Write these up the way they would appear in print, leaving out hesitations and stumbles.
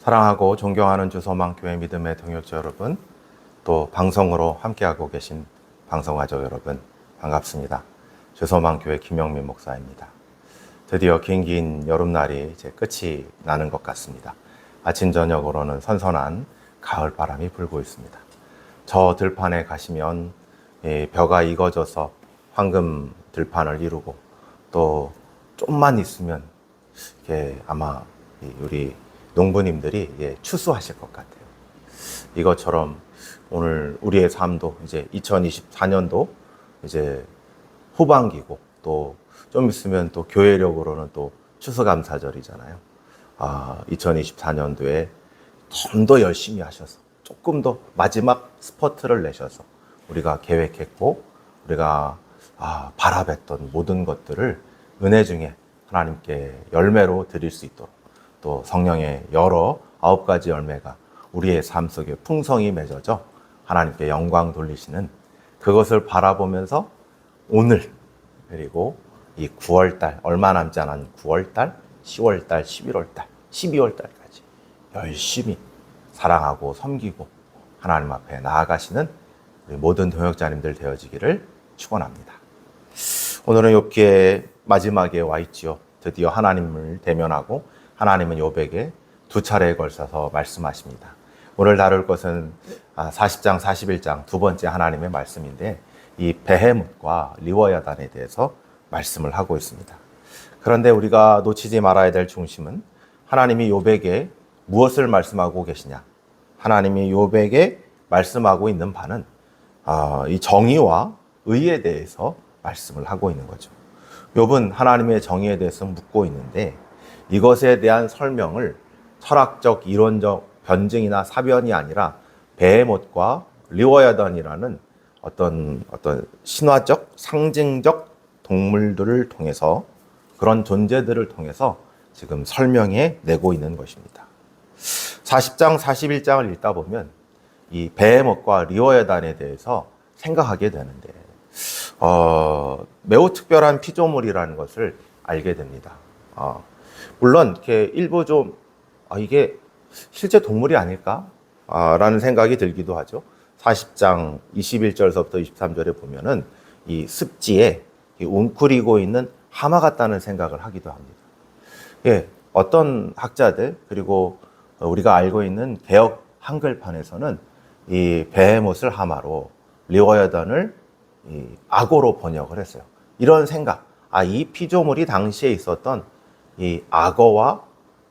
사랑하고 존경하는 주소망교회 믿음의 동역자 여러분, 또 방송으로 함께하고 계신 방송가족 여러분, 반갑습니다. 주소망교회 김영민 목사입니다. 드디어 긴 여름날이 이제 끝이 나는 것 같습니다. 아침 저녁으로는 선선한 가을 바람이 불고 있습니다. 저 들판에 가시면 벼가 익어져서 황금 들판을 이루고, 또 좀만 있으면 이게 아마 우리 농부님들이 추수하실 것 같아요. 이것처럼 오늘 우리의 삶도 이제 2024년도 이제 후반기고, 또 좀 있으면 또 교회력으로는 또 추수감사절이잖아요. 2024년도에 좀 더 열심히 하셔서 조금 더 마지막 스퍼트를 내셔서 우리가 계획했고 우리가 바라뵀던 모든 것들을 은혜 중에 하나님께 열매로 드릴 수 있도록, 또 성령의 여러 9가지 열매가 우리의 삶 속에 풍성히 맺어져 하나님께 영광 돌리시는 그것을 바라보면서 오늘, 그리고 이 9월달, 얼마 남지 않은 9월달, 10월달, 11월달, 12월달까지 열심히 사랑하고 섬기고 하나님 앞에 나아가시는 우리 모든 동역자님들 되어지기를 축원합니다. 오늘은 욥기의 마지막에 와 있지요. 드디어 하나님을 대면하고 하나님은 욥에게 두 차례에 걸쳐서 말씀하십니다. 오늘 다룰 것은 40장, 41장 두 번째 하나님의 말씀인데, 이 베헤못과 리워야단에 대해서 말씀을 하고 있습니다. 그런데 우리가 놓치지 말아야 될 중심은 하나님이 욥에게 무엇을 말씀하고 계시냐? 하나님이 욥에게 말씀하고 있는 바는 이 정의와 의에 대해서 말씀을 하고 있는 거죠. 욥은 하나님의 정의에 대해서 묻고 있는데, 이것에 대한 설명을 철학적, 이론적 변증이나 사변이 아니라 베헤못과 리워야단이라는 어떤 신화적, 상징적 동물들을 통해서, 그런 존재들을 통해서 지금 설명해 내고 있는 것입니다. 40장, 41장을 읽다 보면 이 베헤못과 리워야단에 대해서 생각하게 되는데, 매우 특별한 피조물이라는 것을 알게 됩니다. 물론 이렇게 일부 좀 이게 실제 동물이 아닐까? 라는 생각이 들기도 하죠. 40장 21절서부터 23절에 보면은 이 습지에 웅크리고 있는 하마 같다는 생각을 하기도 합니다. 어떤 학자들, 그리고 우리가 알고 있는 개역 한글판에서는 이 베헤못을 하마로, 리워야단을 악어로 번역을 했어요. 이런 생각, 이 피조물이 당시에 있었던 이 악어와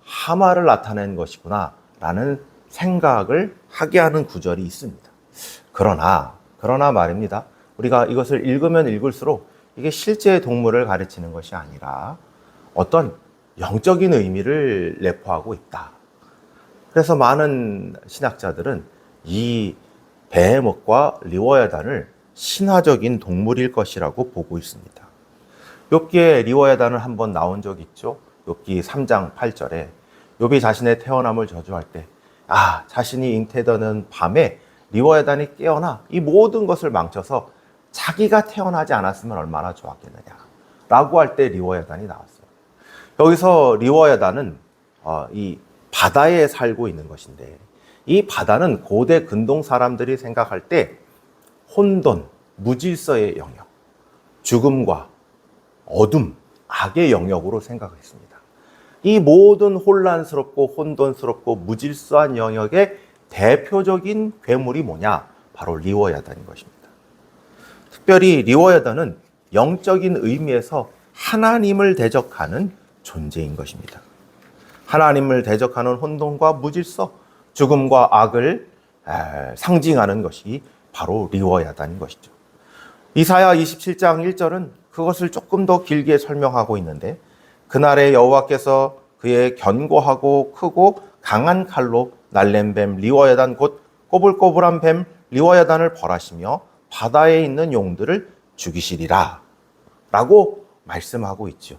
하마를 나타낸 것이구나 라는 생각을 하게 하는 구절이 있습니다. 그러나 말입니다. 우리가 이것을 읽으면 읽을수록 이게 실제 동물을 가르치는 것이 아니라 어떤 영적인 의미를 내포하고 있다. 그래서 많은 신학자들은 이 베헤못과 리워야단을 신화적인 동물일 것이라고 보고 있습니다. 욥기에 리워야단은 한번 나온 적이 있죠. 욥기 3장 8절에 욥이 자신의 태어남을 저주할 때 자신이 잉태되는 밤에 리워야단이 깨어나 이 모든 것을 망쳐서 자기가 태어나지 않았으면 얼마나 좋았겠느냐 라고 할 때 리워야단이 나왔어요. 여기서 리워야단은 이 바다에 살고 있는 것인데, 이 바다는 고대 근동 사람들이 생각할 때 혼돈, 무질서의 영역, 죽음과 어둠, 악의 영역으로 생각했습니다. 이 모든 혼란스럽고 혼돈스럽고 무질서한 영역의 대표적인 괴물이 뭐냐? 바로 리워야단인 것입니다. 특별히 리워야단은 영적인 의미에서 하나님을 대적하는 존재인 것입니다. 하나님을 대적하는 혼돈과 무질서, 죽음과 악을 상징하는 것이 바로 리워야단인 것이죠. 이사야 27장 1절은 그것을 조금 더 길게 설명하고 있는데, 그날에 여호와께서 그의 견고하고 크고 강한 칼로 날랜 뱀 리워야단 곧 꼬불꼬불한 뱀 리워야단을 벌하시며 바다에 있는 용들을 죽이시리라 라고 말씀하고 있죠.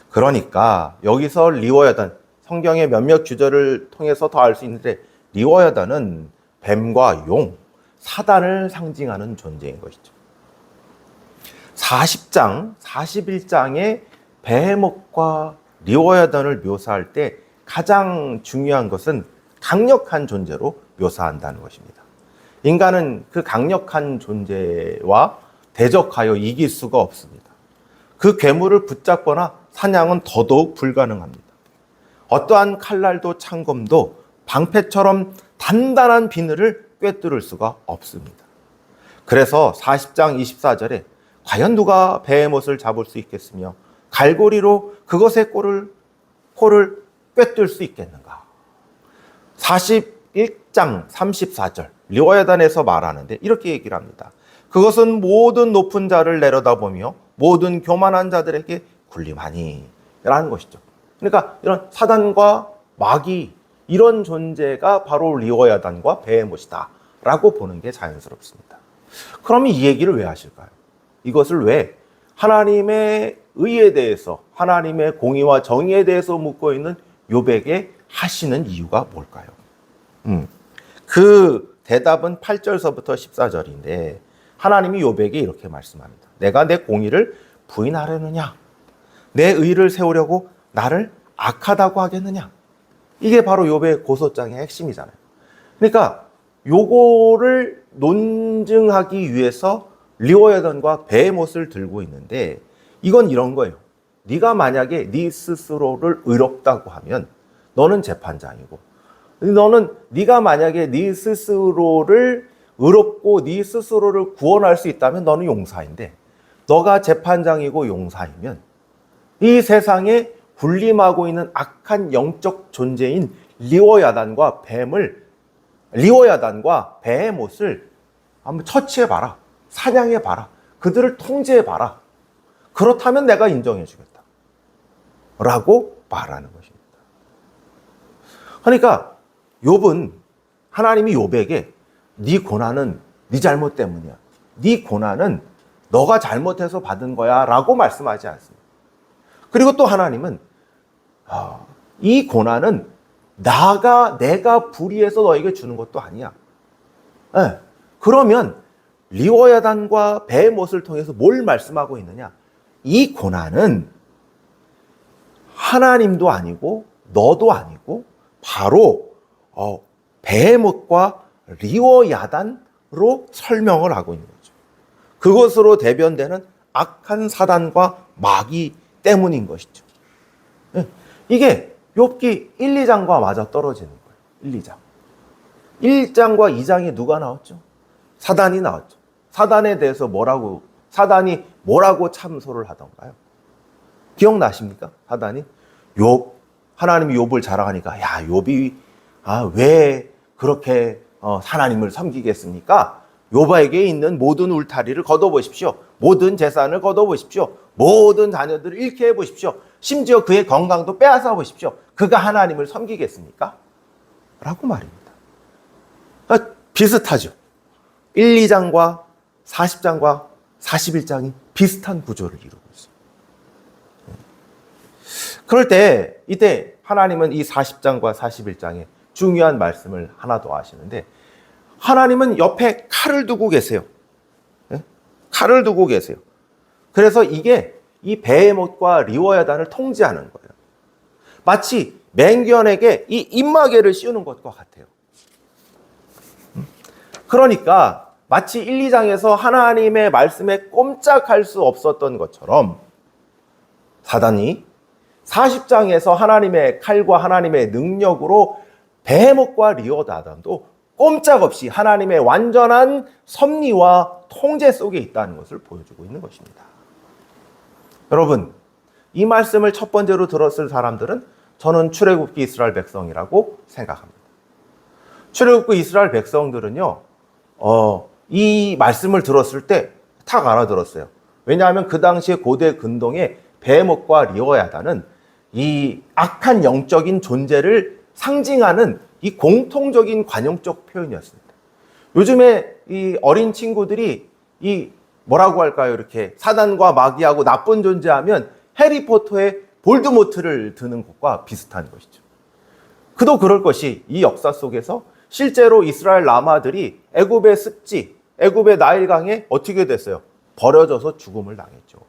그러니까 여기서 리워야단, 성경의 몇몇 구절을 통해서 더 알 수 있는데, 리워야단은 뱀과 용, 사단을 상징하는 존재인 것이죠. 40장, 41장의 베헤못과 리워야단을 묘사할 때 가장 중요한 것은 강력한 존재로 묘사한다는 것입니다. 인간은 그 강력한 존재와 대적하여 이길 수가 없습니다. 그 괴물을 붙잡거나 사냥은 더더욱 불가능합니다. 어떠한 칼날도 창검도 방패처럼 단단한 비늘을 꿰뚫을 수가 없습니다. 그래서 40장 24절에 과연 누가 베헤못을 잡을 수 있겠으며 갈고리로 그것의 코를 꿰뚫을 수 있겠는가? 41장 34절 리워야단에서 말하는데 이렇게 얘기를 합니다. 그것은 모든 높은 자를 내려다보며 모든 교만한 자들에게 군림하니 라는 것이죠. 그러니까 이런 사단과 마귀 이런 존재가 바로 리워야단과 베헤못이다 라고 보는 게 자연스럽습니다. 그럼 이 얘기를 왜 하실까요? 이것을 왜 하나님의 의에 대해서 하나님의 공의와 정의에 대해서 묻고 있는 욥에게 하시는 이유가 뭘까요? 그 대답은 8절서부터 14절인데 하나님이 욥에게 이렇게 말씀합니다. 내가 내 공의를 부인하려느냐? 내 의를 세우려고 나를 악하다고 하겠느냐? 이게 바로 욥의 고소장의 핵심이잖아요. 그러니까 요거를 논증하기 위해서 리워야단과 베헤못을 들고 있는데 이건 이런 거예요. 네가 만약에 네 스스로를 의롭다고 하면 너는 재판장이고 네가 만약에 네 스스로를 의롭고 네 스스로를 구원할 수 있다면 너는 용사인데 너가 재판장이고 용사이면 이 세상에 군림하고 있는 악한 영적 존재인 리워야단과 베헤못을 한번 처치해봐라. 사냥해봐라. 그들을 통제해봐라. 그렇다면 내가 인정해주겠다. 라고 말하는 것입니다. 그러니까 욥은 하나님이 욥에게 네 고난은 네 잘못 때문이야. 네 고난은 너가 잘못해서 받은 거야 라고 말씀하지 않습니다. 그리고 또 하나님은 이 고난은 내가 불의해서 너에게 주는 것도 아니야. 네. 그러면 리워야단과 베헤못을 통해서 뭘 말씀하고 있느냐? 이 고난은 하나님도 아니고 너도 아니고 바로 베헤못과 리워야단으로 설명을 하고 있는 거죠. 그것으로 대변되는 악한 사단과 마귀 때문인 것이죠. 네. 이게 욥기 1, 2장과 맞아 떨어지는 거예요. 1, 2장. 1장과 2장에 누가 나왔죠? 사단이 나왔죠. 사단에 대해서 사단이 뭐라고 참소를 하던가요? 기억나십니까? 사단이 하나님이 욥을 자랑하니까 야, 욥이 왜 그렇게 하나님을 섬기겠습니까? 욥에게 있는 모든 울타리를 걷어보십시오. 모든 재산을 걷어보십시오. 모든 자녀들을 잃게 해보십시오. 심지어 그의 건강도 빼앗아 보십시오. 그가 하나님을 섬기겠습니까? 라고 말입니다. 비슷하죠. 1, 2장과 40장과 41장이 비슷한 구조를 이루고 있어요. 그럴 때 이때 하나님은 이 40장과 41장에 중요한 말씀을 하나 더 하시는데 하나님은 옆에 칼을 두고 계세요. 칼을 두고 계세요. 그래서 이게 이 베헤못과 리워야단을 통제하는 거예요. 마치 맹견에게 이 입마개를 씌우는 것과 같아요. 그러니까 마치 1, 2장에서 하나님의 말씀에 꼼짝할 수 없었던 것처럼 사단이 40장에서 하나님의 칼과 하나님의 능력으로 베헤못과 리워야단도 꼼짝없이 하나님의 완전한 섭리와 통제 속에 있다는 것을 보여주고 있는 것입니다. 여러분, 이 말씀을 첫 번째로 들었을 사람들은 저는 출애굽기 이스라엘 백성이라고 생각합니다. 출애굽기 이스라엘 백성들은요, 이 말씀을 들었을 때 탁 알아들었어요. 왜냐하면 그 당시에 고대 근동의 베헤못과 리워야단은 이 악한 영적인 존재를 상징하는 이 공통적인 관용적 표현이었습니다. 요즘에 이 어린 친구들이 뭐라고 할까요? 이렇게 사단과 마귀하고 나쁜 존재하면 해리포터의 볼드모트를 드는 것과 비슷한 것이죠. 그도 그럴 것이 이 역사 속에서 실제로 이스라엘 라마들이 애굽의 습지, 애굽의 나일강에 어떻게 됐어요? 버려져서 죽음을 당했죠.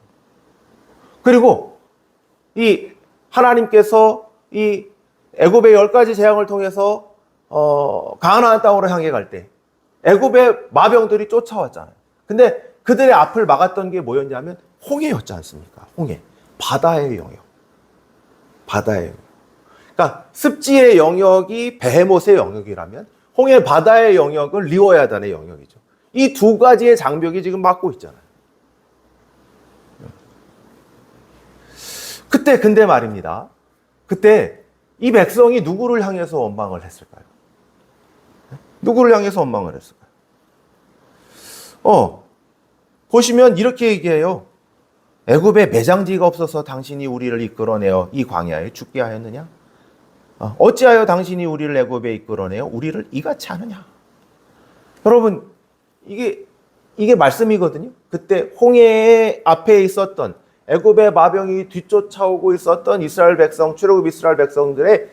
그리고 이 하나님께서 이 애굽의 10가지 재앙을 통해서 가나안 땅으로 향해 갈 때 애굽의 마병들이 쫓아왔잖아요. 근데 그들의 앞을 막았던 게 뭐였냐면 홍해였지 않습니까? 홍해. 바다의 영역. 바다의 영역. 그러니까 습지의 영역이 베헤못의 영역이라면 홍해 바다의 영역은 리워야단의 영역이죠. 이 두 가지의 장벽이 지금 막고 있잖아요. 그때 근데 말입니다. 그때 이 백성이 누구를 향해서 원망을 했을까요? 누구를 향해서 원망을 했을까요? 보시면 이렇게 얘기해요. 애굽에 매장지가 없어서 당신이 우리를 이끌어내어 이 광야에 죽게 하였느냐? 어찌하여 당신이 우리를 애굽에 이끌어내어 우리를 이같이 하느냐? 여러분, 이게 말씀이거든요. 그때 홍해 앞에 있었던 애굽의 마병이 뒤쫓아오고 있었던 이스라엘 백성, 출애굽 이스라엘 백성들의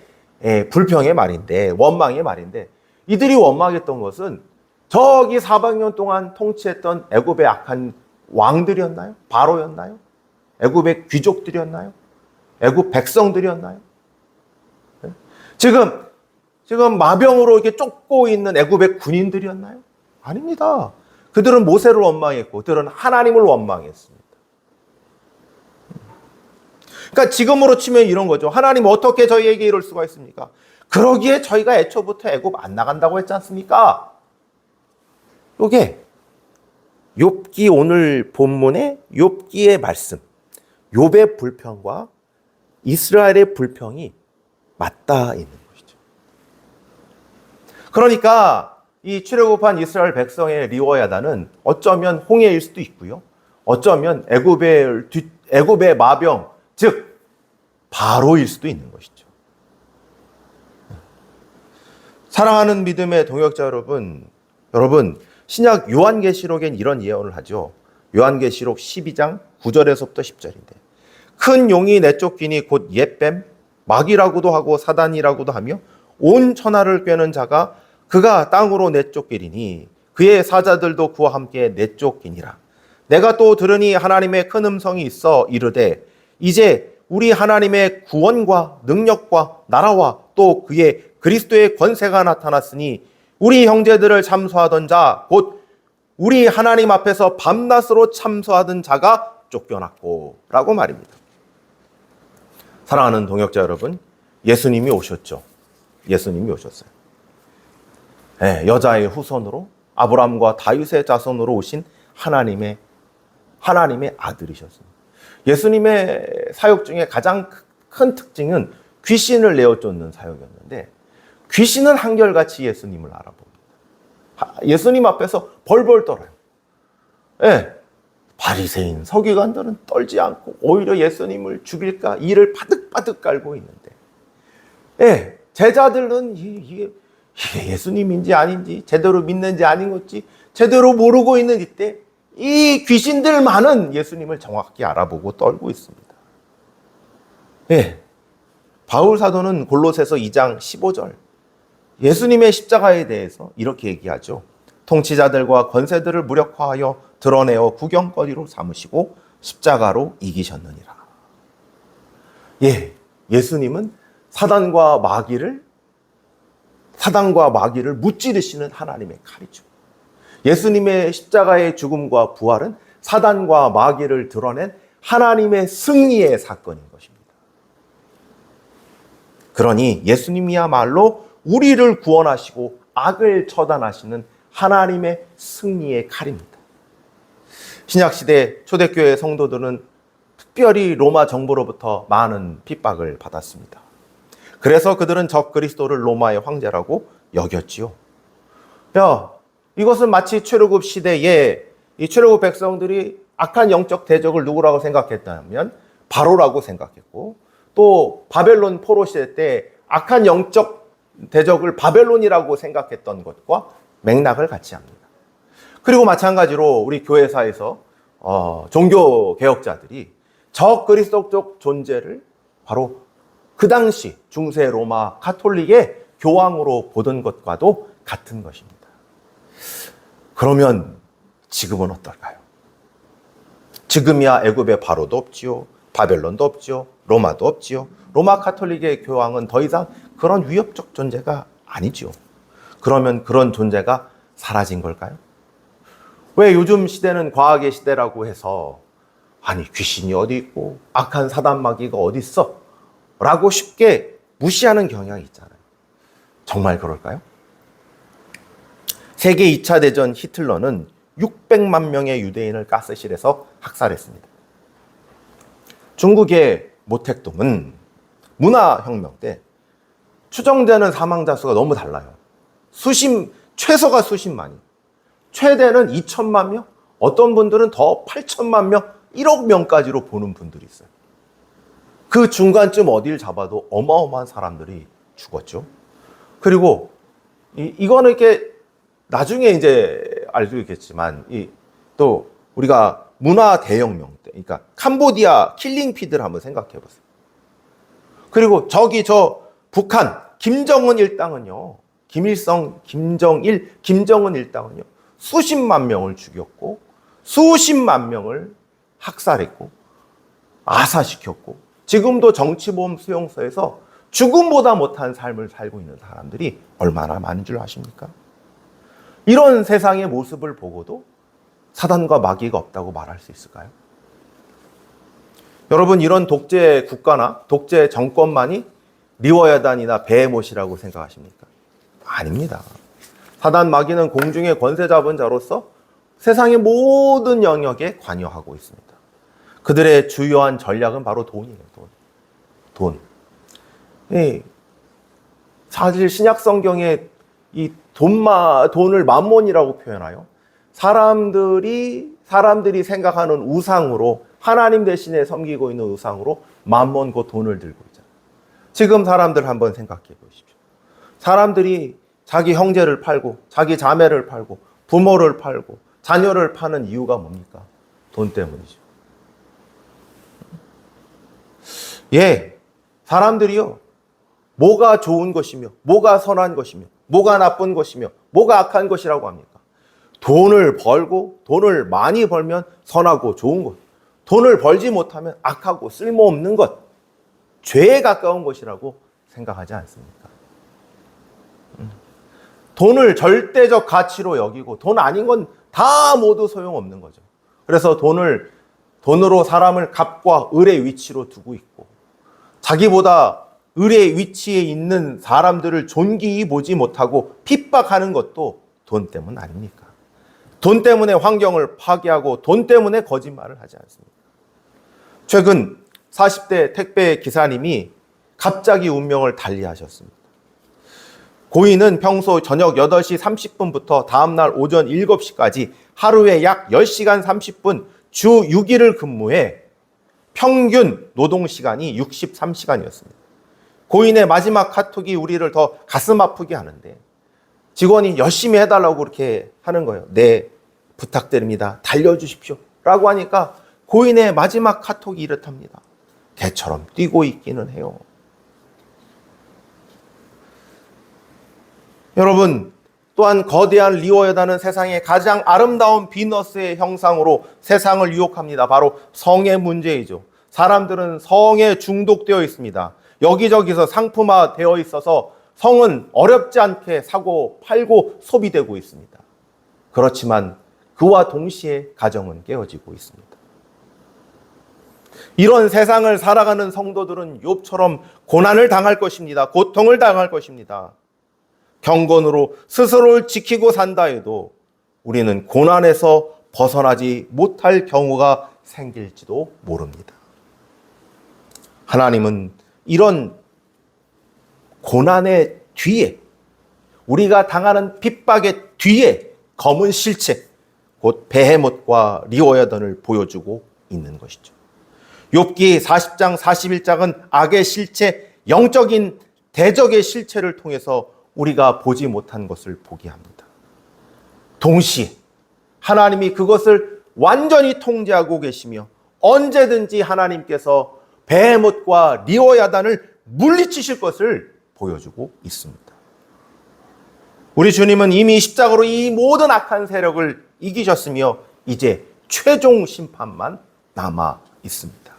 불평의 말인데, 원망의 말인데, 이들이 원망했던 것은 저기 400년 동안 통치했던 애굽의 악한 왕들이었나요? 바로였나요? 애굽의 귀족들이었나요? 애굽 백성들이었나요? 지금 마병으로 이렇게 쫓고 있는 애굽의 군인들이었나요? 아닙니다. 그들은 모세를 원망했고 그들은 하나님을 원망했습니다. 그러니까 지금으로 치면 이런 거죠. 하나님 어떻게 저희에게 이럴 수가 있습니까? 그러기에 저희가 애초부터 애굽 안 나간다고 했지 않습니까? 이게 욥기 오늘 본문의 욥기의 말씀, 욥의 불평과 이스라엘의 불평이 맞닿아 있는 것이죠. 그러니까 이 출애굽한 이스라엘 백성의 리워야단은 어쩌면 홍해일 수도 있고요. 어쩌면 애굽의 마병, 즉 바로일 수도 있는 것이죠. 사랑하는 믿음의 동역자 여러분, 신약 요한계시록엔 이런 예언을 하죠. 요한계시록 12장 9절에서부터 10절인데 큰 용이 내쫓기니 곧 옛뱀, 마귀라고도 하고 사단이라고도 하며 온 천하를 꿰는 자가 그가 땅으로 내쫓기리니 그의 사자들도 그와 함께 내쫓기니라. 내가 또 들으니 하나님의 큰 음성이 있어 이르되 이제 우리 하나님의 구원과 능력과 나라와 또 그의 그리스도의 권세가 나타났으니 우리 형제들을 참소하던 자 곧 우리 하나님 앞에서 밤낮으로 참소하던 자가 쫓겨났고 라고 말입니다. 사랑하는 동역자 여러분, 예수님이 오셨죠. 예수님이 오셨어요. 네, 여자의 후손으로 아브라함과 다윗의 자손으로 오신 하나님의 아들이셨습니다. 예수님의 사역 중에 가장 큰 특징은 귀신을 내어쫓는 사역이었는데 귀신은 한결같이 예수님을 알아봅니다. 예수님 앞에서 벌벌 떨어요. 네, 바리새인 서기관들은 떨지 않고 오히려 예수님을 죽일까 이를 바득바득 깔고 있는데 네, 제자들은 이게 예수님인지 아닌지 제대로 믿는지 아닌 건지 제대로 모르고 있는 이때 이 귀신들만은 예수님을 정확히 알아보고 떨고 있습니다. 네, 바울 사도는 골로새서 2장 15절 예수님의 십자가에 대해서 이렇게 얘기하죠. 통치자들과 권세들을 무력화하여 드러내어 구경거리로 삼으시고 십자가로 이기셨느니라. 예, 예수님은 사단과 마귀를 무찌르시는 하나님의 칼이죠. 예수님의 십자가의 죽음과 부활은 사단과 마귀를 드러낸 하나님의 승리의 사건인 것입니다. 그러니 예수님이야말로 우리를 구원하시고 악을 처단하시는 하나님의 승리의 칼입니다. 신약시대 초대교회 성도들은 특별히 로마 정부로부터 많은 핍박을 받았습니다. 그래서 그들은 적 그리스도를 로마의 황제라고 여겼지요. 이것은 마치 출애굽 시대에 이 출애굽 백성들이 악한 영적 대적을 누구라고 생각했다면 바로라고 생각했고 또 바벨론 포로 시대 때 악한 영적 대적을 바벨론이라고 생각했던 것과 맥락을 같이 합니다. 그리고 마찬가지로 우리 교회사에서 종교 개혁자들이 적 그리스도적 존재를 바로 그 당시 중세 로마 가톨릭의 교황으로 보던 것과도 같은 것입니다. 그러면 지금은 어떨까요? 지금이야 애굽의 바로도 없지요. 바벨론도 없지요. 로마도 없지요. 로마 가톨릭의 교황은 더 이상 그런 위협적 존재가 아니지요. 그러면 그런 존재가 사라진 걸까요? 왜 요즘 시대는 과학의 시대라고 해서 아니 귀신이 어디 있고 악한 사단 마귀가 어디 있어? 라고 쉽게 무시하는 경향이 있잖아요. 정말 그럴까요? 세계 2차 대전 히틀러는 600만 명의 유대인을 가스실에서 학살했습니다. 중국의 모택동은 문화혁명 때 추정되는 사망자 수가 너무 달라요. 최소가 수십만이, 최대는 2천만 명, 어떤 분들은 더 8천만 명, 1억 명까지로 보는 분들이 있어요. 그 중간쯤 어디를 잡아도 어마어마한 사람들이 죽었죠. 그리고 이거는 이렇게 나중에 이제 알겠지만 또 우리가 문화 대혁명 때, 그러니까 캄보디아 킬링 피드를 한번 생각해 보세요. 그리고 저 북한 김정은 일당은요, 김일성, 김정일, 김정은 일당은요 수십만 명을 죽였고 수십만 명을 학살했고 아사시켰고 지금도 정치보험 수용소에서 죽음보다 못한 삶을 살고 있는 사람들이 얼마나 많은 줄 아십니까? 이런 세상의 모습을 보고도 사단과 마귀가 없다고 말할 수 있을까요? 여러분, 이런 독재 국가나 독재 정권만이 리워야단이나 베헤못이라고 생각하십니까? 아닙니다. 사단 마귀는 공중의 권세 잡은 자로서 세상의 모든 영역에 관여하고 있습니다. 그들의 주요한 전략은 바로 돈이에요. 돈. 사실 신약 성경에 이 돈을 만몬이라고 표현하여 사람들이 생각하는 우상으로, 하나님 대신에 섬기고 있는 우상으로 만몬 곧 돈을 들고 있잖아요. 지금 사람들 한번 생각해 보십시오. 사람들이 자기 형제를 팔고 자기 자매를 팔고 부모를 팔고 자녀를 파는 이유가 뭡니까? 돈 때문이죠. 사람들이요, 뭐가 좋은 것이며 뭐가 선한 것이며 뭐가 나쁜 것이며 뭐가 악한 것이라고 합니까? 돈을 벌고 돈을 많이 벌면 선하고 좋은 것, 돈을 벌지 못하면 악하고 쓸모없는 것, 죄에 가까운 것이라고 생각하지 않습니까? 돈을 절대적 가치로 여기고 돈 아닌 건 다 모두 소용없는 거죠. 그래서 돈으로 사람을 갑과 을의 위치로 두고 있고, 자기보다 을의 위치에 있는 사람들을 존귀히 보지 못하고 핍박하는 것도 돈 때문 아닙니까? 돈 때문에 환경을 파괴하고 돈 때문에 거짓말을 하지 않습니까? 최근 40대 택배 기사님이 갑자기 운명을 달리하셨습니다. 고인은 평소 저녁 8시 30분부터 다음날 오전 7시까지 하루에 약 10시간 30분 주 6일을 근무해 평균 노동시간이 63시간이었습니다. 고인의 마지막 카톡이 우리를 더 가슴 아프게 하는데, 직원이 열심히 해달라고 그렇게 하는 거예요. 네, 부탁드립니다. 달려주십시오. 라고 하니까 고인의 마지막 카톡이 이렇답니다. 개처럼 뛰고 있기는 해요. 여러분, 또한 거대한 리워야단은 세상의 가장 아름다운 비너스의 형상으로 세상을 유혹합니다. 바로 성의 문제이죠. 사람들은 성에 중독되어 있습니다. 여기저기서 상품화되어 있어서 성은 어렵지 않게 사고 팔고 소비되고 있습니다. 그렇지만 그와 동시에 가정은 깨어지고 있습니다. 이런 세상을 살아가는 성도들은 욥처럼 고난을 당할 것입니다. 고통을 당할 것입니다. 경건으로 스스로를 지키고 산다 해도 우리는 고난에서 벗어나지 못할 경우가 생길지도 모릅니다. 하나님은 이런 고난의 뒤에, 우리가 당하는 핍박의 뒤에 검은 실체, 곧 베헤못과 리워야단을 보여주고 있는 것이죠. 욥기 40장 41장은 악의 실체, 영적인 대적의 실체를 통해서 우리가 보지 못한 것을 보게 합니다. 동시에 하나님이 그것을 완전히 통제하고 계시며 언제든지 하나님께서 베헤못과 리워야단을 물리치실 것을 보여주고 있습니다. 우리 주님은 이미 십자가로 이 모든 악한 세력을 이기셨으며 이제 최종 심판만 남아 있습니다.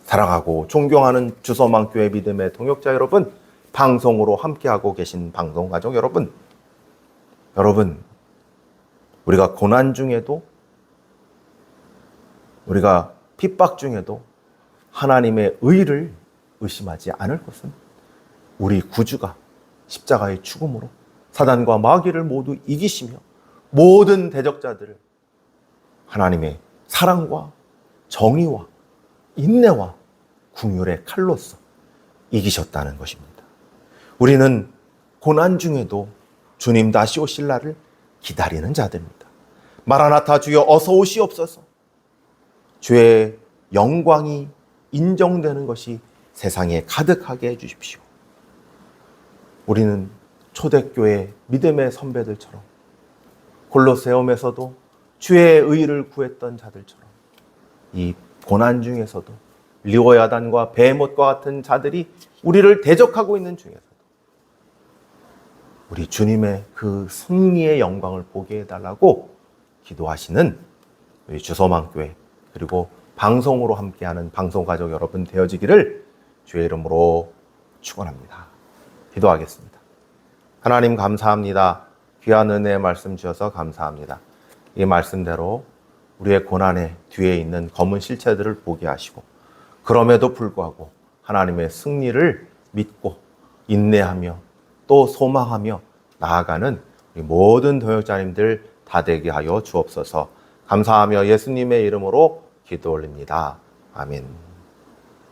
사랑하고 존경하는 주서망교회 믿음의 동역자 여러분, 방송으로 함께하고 계신 방송가족 여러분, 우리가 고난 중에도, 우리가 핍박 중에도 하나님의 의를 의심하지 않을 것은 우리 구주가 십자가의 죽음으로 사단과 마귀를 모두 이기시며 모든 대적자들을 하나님의 사랑과 정의와 인내와 긍휼의 칼로서 이기셨다는 것입니다. 우리는 고난 중에도 주님 다시 오실 날을 기다리는 자들입니다. 마라나타 주여 어서 오시옵소서. 주의 영광이 인정되는 것이 세상에 가득하게 해주십시오. 우리는 초대교회 믿음의 선배들처럼 골로새움에서도 주의 의를 구했던 자들처럼 이 고난 중에서도 리오야단과 베못과 같은 자들이 우리를 대적하고 있는 중에서도 우리 주님의 그 승리의 영광을 보게 해달라고 기도하시는 우리 주소망교회 그리고 방송으로 함께하는 방송가족 여러분 되어지기를 주의 이름으로 축원합니다. 기도하겠습니다. 하나님 감사합니다. 귀한 은혜의 말씀 주셔서 감사합니다. 이 말씀대로 우리의 고난의 뒤에 있는 검은 실체들을 보게 하시고 그럼에도 불구하고 하나님의 승리를 믿고 인내하며 또 소망하며 나아가는 우리 모든 동역자님들 다 되게 하여 주옵소서. 감사하며 예수님의 이름으로 기도 올립니다. 아멘.